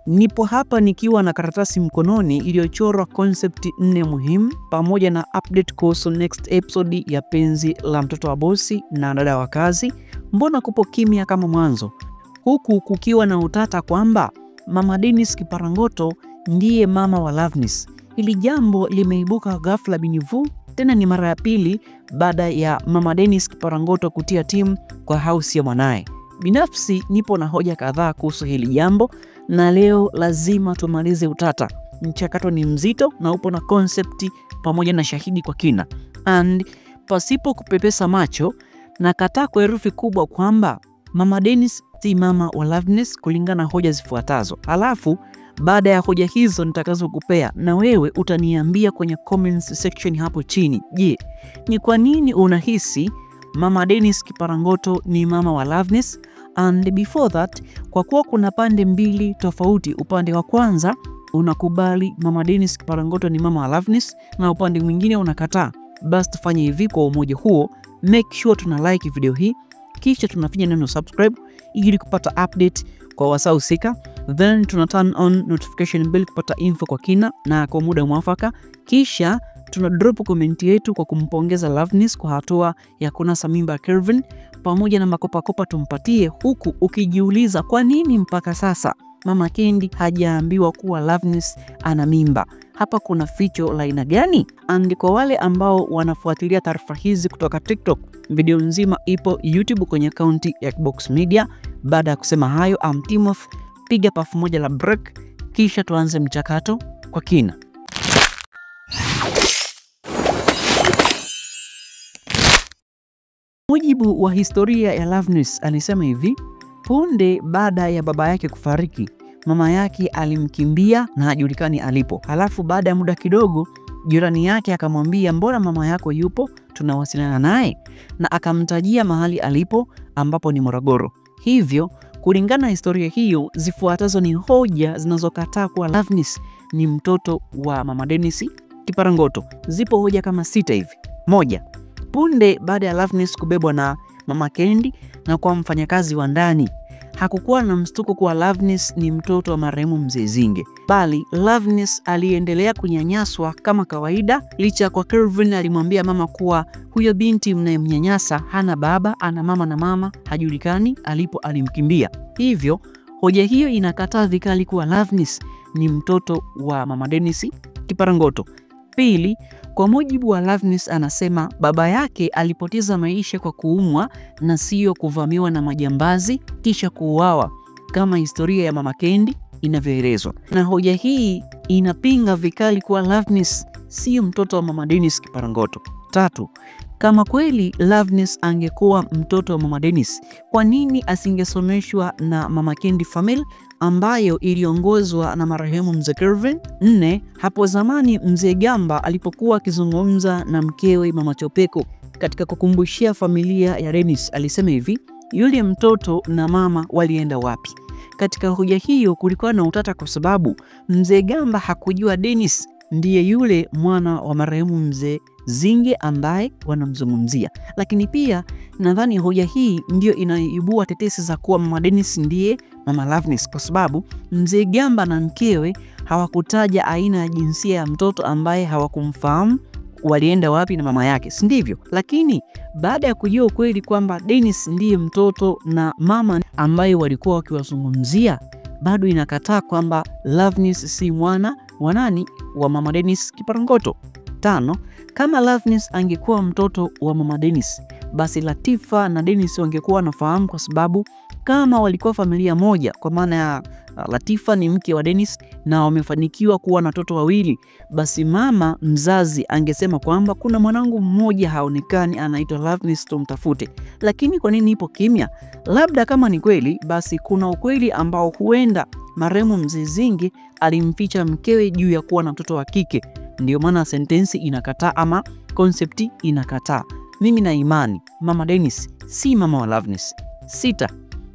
Nipo hapa nikiwa na karatasi mkononi iliyochorwa concept 4 muhimu pamoja na update kuhusu next episode ya Penzi la Mtoto wa Bosi na Dada wa Kazi. Mbona kupo kimya kama mwanzo? Huku kukiwa na utata kwamba Mama Dennis Kiparangoto ndiye mama wa Loveness. Hili jambo limeibuka ghafla binivu, tena ni mara ya pili baada ya Mama Dennis Kiparangoto kutia timu kwa house ya mwanae. Binafsi nipo na hoja kadhaa kuhusu hili jambo na leo lazima tumalize utata. Mchakato ni mzito na upo na concept pamoja na shahidi kwa kina. And pasipo kupepesa macho, nakataa kwa herufi kubwa kwamba Mama Dennis si mama wa Loveness kulingana na hoja zifuatazo. Halafu baada ya hoja hizo nitakazo kupea na wewe utaniambia kwenye comments section hapo chini. Je, ni kwa nini unahisi Mama Dennis Kiparangoto ni mama wa Loveness? And before that, kwa kuwa kuna pande mbili tofauti, upande wa kwanza unakubali Mama Dennis Kiparangoto ni mama wa Loveness na upande mwingine unakataa, basi tufanye hivi kwa umoja huo. Make sure tuna like video hii, kisha tunafinya neno subscribe ili kupata update kwa wasaa husika, then tuna turn on notification bell kupata info kwa kina na kwa muda mwafaka, kisha tuna drop comment yetu kwa kumpongeza Loveness kwa hatua ya kunasa mimba ya Kelvin pamoja na makopa tumpatie, huku ukijiuliza kwa nini mpaka sasa Mama Kendi hajaambiwa kuwa Loveness ana mimba. Hapa kuna ficho la aina gani? And kwa wale ambao wanafuatilia taarifa hizi kutoka TikTok, video nzima ipo YouTube kwenye akaunti ya Box Media. Baada ya kusema hayo, Timoth, piga pafu moja la break kisha tuanze mchakato kwa kina. Mujibu wa historia ya Loveness alisema hivi: punde baada ya baba yake kufariki, mama yake alimkimbia na hajulikani alipo. Halafu baada ya muda kidogo, jirani yake akamwambia, mbona mama yako yupo, tunawasiliana naye, na akamtajia mahali alipo ambapo ni Morogoro. Hivyo kulingana na historia hiyo, zifuatazo ni hoja zinazokataa kuwa Loveness ni mtoto wa Mama Dennis Kiparangoto. Zipo hoja kama 6 hivi. 1. Punde baada ya Loveness kubebwa na Mama Kendi na kuwa mfanyakazi wa ndani, hakukuwa na mshtuko kuwa Loveness ni mtoto wa marehemu Mzee Zinge, bali Loveness aliendelea kunyanyaswa kama kawaida, licha kwa Kelvin alimwambia mama kuwa huyo binti mnayemnyanyasa hana baba, ana mama na mama hajulikani alipo, alimkimbia. Hivyo hoja hiyo inakataa vikali kuwa Loveness ni mtoto wa Mama Dennis Kiparangoto. 2. Kwa mujibu wa Loveness anasema baba yake alipoteza maisha kwa kuumwa na sio kuvamiwa na majambazi kisha kuuawa kama historia ya Mama Kendi inavyoelezwa. Na hoja hii inapinga vikali kuwa Loveness sio mtoto wa Mama Dennis Kiparangoto. 3. Kama kweli Loveness angekuwa mtoto wa Mama Dennis, kwa nini asingesomeshwa na Mama Kendi family ambayo iliongozwa na marehemu Mzee Kelvin? 4. Hapo zamani Mzee Gamba alipokuwa akizungumza na mkewe Mama Chopeko katika kukumbushia familia ya Dennis, alisema hivi: yule mtoto na mama walienda wapi? Katika hoja hiyo kulikuwa na utata kwa sababu Mzee Gamba hakujua Dennis ndiye yule mwana wa marehemu Mzee Zinge ambaye wanamzungumzia. Lakini pia nadhani hoja hii ndio inaibua tetesi za kuwa Mama Dennis ndiye Mama Loveness kwa sababu Mzee Gamba na mkewe hawakutaja aina ya jinsia ya mtoto ambaye hawakumfahamu walienda wapi na mama yake, si ndivyo? Lakini baada ya kujua ukweli kwamba Dennis ndiye mtoto na mama ambaye walikuwa wakiwazungumzia, bado inakataa kwamba Loveness si mwana wa nani, wa Mama Dennis Kiparangoto. 5. Kama Loveness angekuwa mtoto wa Mama Dennis, basi Latifa na Dennis wangekuwa nafahamu kwa sababu kama walikuwa familia moja, kwa maana ya Latifa ni mke wa Dennis na wamefanikiwa kuwa na watoto wawili, basi mama mzazi angesema kwamba kuna mwanangu mmoja haonekani anaitwa Loveness, tumtafute. Lakini kwa nini ipo kimya? Labda kama ni kweli, basi kuna ukweli ambao huenda marehemu Mzee Zinge alimficha mkewe juu ya kuwa na mtoto wa kike. Ndio maana sentensi inakataa ama concept inakataa. Mimi na imani Mama Dennis si mama wa Loveness. 6.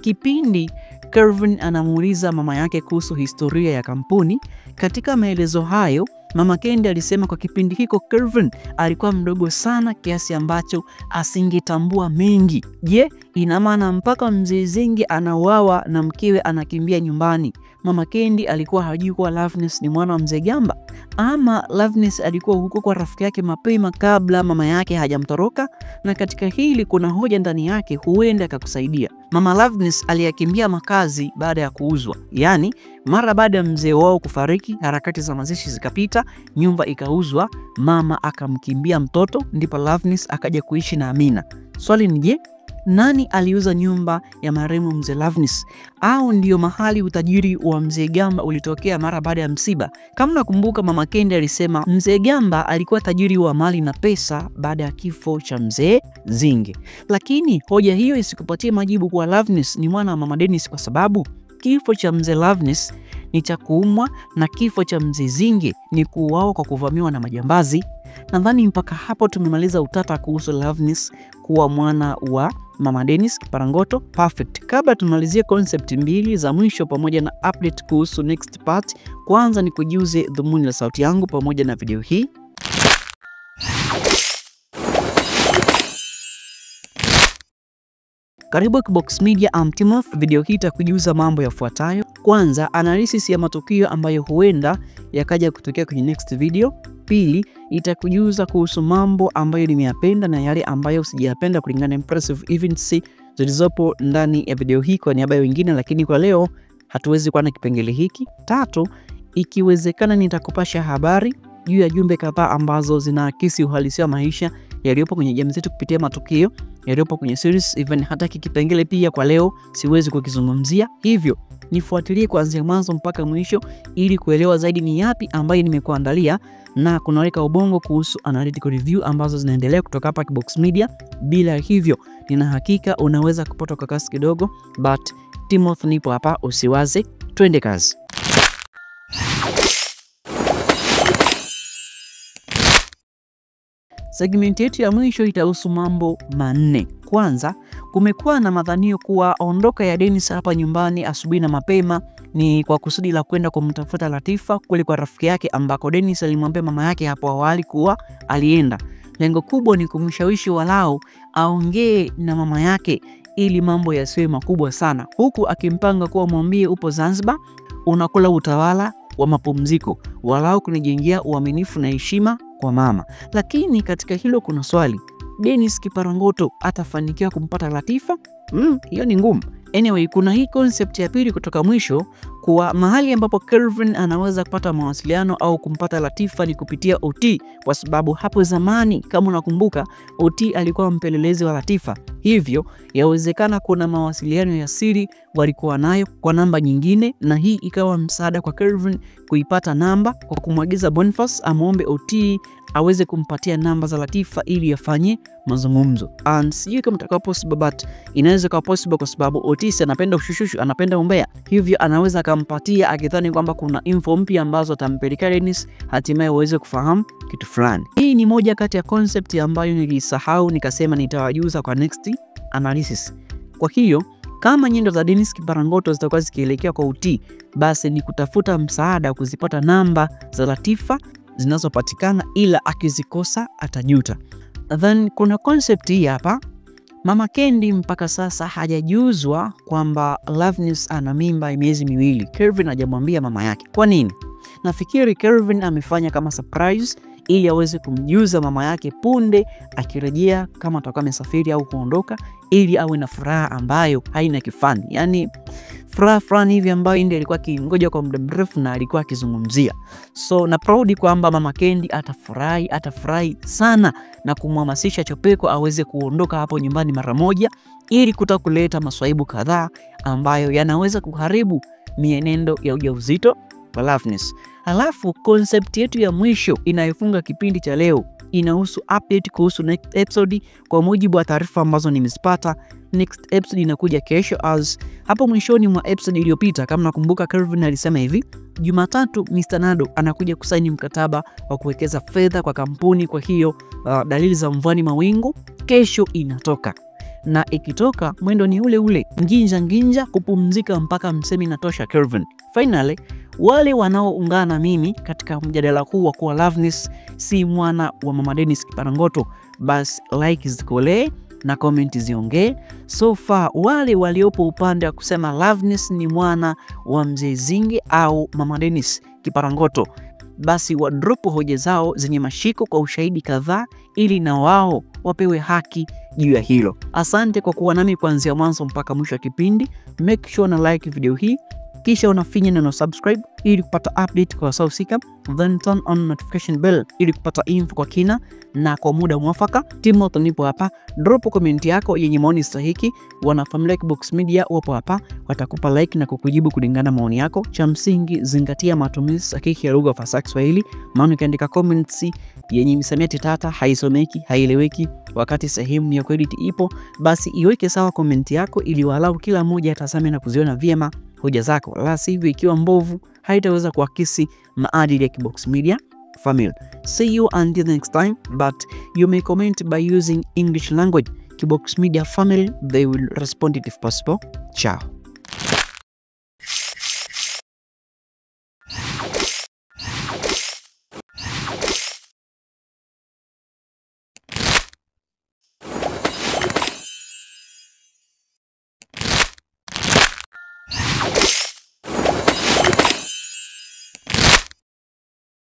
Kipindi Kelvin anamuuliza mama yake kuhusu historia ya kampuni, katika maelezo hayo Mama Kendi alisema kwa kipindi hiko Kelvin alikuwa mdogo sana kiasi ambacho asingetambua mengi. Je, ina maana mpaka mzee Zingi anauawa na mkewe anakimbia nyumbani, Mama Kendi alikuwa hajui kuwa Loveness ni mwana wa mzee Gamba? Ama Loveness alikuwa huko kwa rafiki yake mapema kabla mama yake hajamtoroka? Na katika hili kuna hoja ndani yake, huenda akakusaidia. Mama Loveness aliyakimbia makazi baada ya kuuzwa. Yaani mara baada ya mzee wao kufariki, harakati za mazishi zikapita, nyumba ikauzwa, mama akamkimbia mtoto, ndipo Loveness akaja kuishi na Amina. Swali ni je, nani aliuza nyumba ya marehemu mzee Loveness? Au ndio mahali utajiri wa mzee Gamba ulitokea mara baada ya msiba? Kama nakumbuka, Mama Kendi alisema mzee Gamba alikuwa tajiri wa mali na pesa baada ya kifo cha mzee Zingi. Lakini hoja hiyo isikupatie majibu kwa Loveness ni mwana wa Mama Dennis, kwa sababu kifo cha mzee Loveness ni cha kuumwa na kifo cha mzee Zingi ni kuuawa kwa kuvamiwa na majambazi. Nadhani mpaka hapo tumemaliza utata kuhusu Loveness kuwa mwana wa Mama Dennis Kiparangoto. Perfect. Kabla tumalizie concept mbili za mwisho pamoja na update kuhusu next part, kwanza ni kujuze dhumuni la sauti yangu pamoja na video hii. Karibu Kibox Media, Timoth. Video hii itakujuza mambo yafuatayo. Kwanza, analysis ya matukio ambayo huenda yakaja kutokea kwenye next video. Pili, itakujuza kuhusu mambo ambayo nimeyapenda na yale ambayo sijayapenda kulingana na impressive events zilizopo ndani ya video hii kwa niaba ya wengine, lakini kwa leo hatuwezi kuwa na kipengele hiki. Tatu, ikiwezekana nitakupasha habari juu ya jumbe kadhaa ambazo zinaakisi uhalisia wa maisha yaliyopo kwenye jamii zetu kupitia matukio yaliyopo kwenye series. Even hata kipengele pia kwa leo siwezi kukizungumzia, hivyo nifuatilie kuanzia mwanzo mpaka mwisho ili kuelewa zaidi ni yapi ambayo nimekuandalia, na kunaweka ubongo kuhusu analytical review ambazo zinaendelea kutoka hapa Kibox Media. Bila hivyo nina hakika unaweza kupata kwa kasi kidogo, but Timoth nipo hapa, usiwaze, twende kazi. Segment yetu ya mwisho itahusu mambo manne. Kwanza, kumekuwa na madhanio kuwa ondoka ya Dennis hapa nyumbani asubuhi na mapema ni kwa kusudi la kwenda kumtafuta Latifa kule kwa rafiki yake ambako Dennis alimwambia mama yake hapo awali kuwa alienda. Lengo kubwa ni kumshawishi walao aongee na mama yake ili mambo yasiwe makubwa sana, huku akimpanga kuwa mwambie upo Zanzibar unakula utawala wa mapumziko, walao kunijengea uaminifu na heshima kwa mama. Lakini katika hilo kuna swali, Dennis Kiparangoto atafanikiwa kumpata Latifa? Hiyo ni ngumu. Anyway, kuna hii concept ya pili kutoka mwisho kuwa mahali ambapo Kelvin anaweza kupata mawasiliano au kumpata Latifa ni kupitia OT, kwa sababu hapo zamani kama unakumbuka OT alikuwa mpelelezi wa Latifa. Hivyo yawezekana kuna mawasiliano ya siri walikuwa nayo kwa namba nyingine, na hii ikawa msaada kwa Kelvin kuipata namba kwa kumwagiza Boniface amuombe OT aweze kumpatia namba za Latifa ili afanye mazungumzo. And sijui kama itakuwa possible, but inaweza kuwa possible kwa sababu Otis anapenda ushushu, anapenda umbea. Hivyo anaweza akampatia akidhani kwamba kuna info mpya ambazo atampelekea Dennis hatimaye uweze kufahamu kitu fulani. Hii ni moja kati ya concept ambayo nilisahau nikasema nitawajuza kwa next analysis. Kwa hiyo kama nyendo za Dennis Kiparangoto zitakuwa zikielekea kwa OT, basi ni kutafuta msaada kuzipata namba za Latifa zinazopatikana, ila akizikosa atajuta. Then kuna concept hii hapa. Mama Kendi mpaka sasa hajajuzwa kwamba Loveness ana mimba ya miezi miwili. Kelvin hajamwambia mama yake. Kwa nini? Nafikiri Kelvin amefanya kama surprise ili aweze kumjuza mama yake punde akirejea, kama atakuwa amesafiri au kuondoka, ili awe na furaha ambayo haina kifani. Yani furaha fulani hivi ambayo ndiye alikuwa kingoja kwa muda mrefu na alikuwa akizungumzia. So na proud kwamba Mama Kendi atafurahi sana na kumhamasisha Chopeko aweze kuondoka hapo nyumbani mara moja, ili kutakuleta maswaibu kadhaa ambayo yanaweza kuharibu mienendo ya ujauzito wa Loveness. Halafu concept yetu ya mwisho inayofunga kipindi cha leo inahusu update kuhusu next episode. Kwa mujibu wa taarifa ambazo nimezipata, next episode inakuja kesho. As hapo mwishoni mwa episode iliyopita, kama nakumbuka, Kelvin alisema hivi, Jumatatu Mr. Nado anakuja kusaini mkataba wa kuwekeza fedha kwa kampuni. Kwa hiyo dalili za mvani mawingu kesho inatoka, na ikitoka mwendo ni ule ule, nginja kupumzika mpaka msemi natosha Kelvin. Finally, wale wanaoungana na mimi katika mjadala huu wa kuwa Loveness si mwana wa Mama Dennis Kiparangoto, basi like zikolee na comment ziongee. So far wale waliopo upande wa kusema Loveness ni mwana wa Mzee Zingi au Mama Dennis Kiparangoto, basi wadrop hoja zao zenye mashiko kwa ushahidi kadhaa ili na wao wapewe haki juu ya hilo. Asante kwa kuwa nami kuanzia mwanzo mpaka mwisho wa kipindi. Make sure na like video hii, kisha unafinya neno subscribe ili kupata update kwa sasa, then turn on notification bell ili kupata info kwa kina na kwa muda mwafaka. Timothy nipo hapa, drop comment yako yenye maoni sahihi. Wanafamilia Kibox Media wapo hapa, watakupa like na kukujibu kulingana maoni yako. Cha msingi zingatia matumizi sahihi ya lugha fasaha Kiswahili, maana ukiandika comments yenye misamiati tata haisomeki, haieleweki, wakati sehemu ya edit ipo, basi iweke sawa comment yako ili walau kila mmoja atazame na kuziona vyema hoja zako. La sivyo ikiwa mbovu haitaweza kuakisi maadili ya Kibox Media family. See you until next time, but you may comment by using English language. Kibox Media family, they will respond it if possible. Ciao.